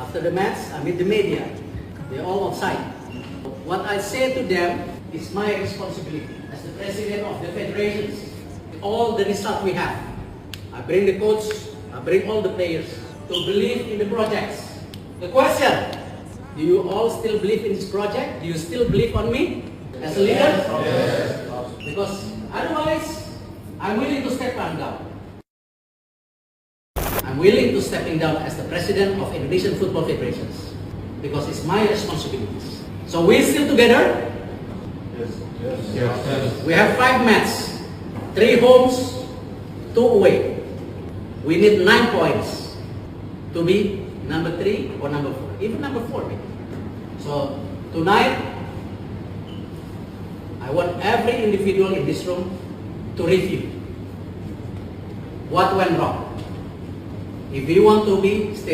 After the match, I meet the media. They're all outside. What I say to them is my responsibility as the president of the federations. All the result we have, I bring the coach, I bring all the players to believe in the projects. The question, do you all still believe in this project? Do you still believe on me as a leader? Yes. Because otherwise, I'm willing to step down. I'm willing to stepping down as the president of Indonesian Football Federations because it's my responsibilities. So we're still together. Yes. We have 5 matches, 3 homes, 2 away. We need 9 points to be number 3 or number 4, even number 4 maybe. So tonight, I want every individual in this room to review what went wrong. If you want to be stay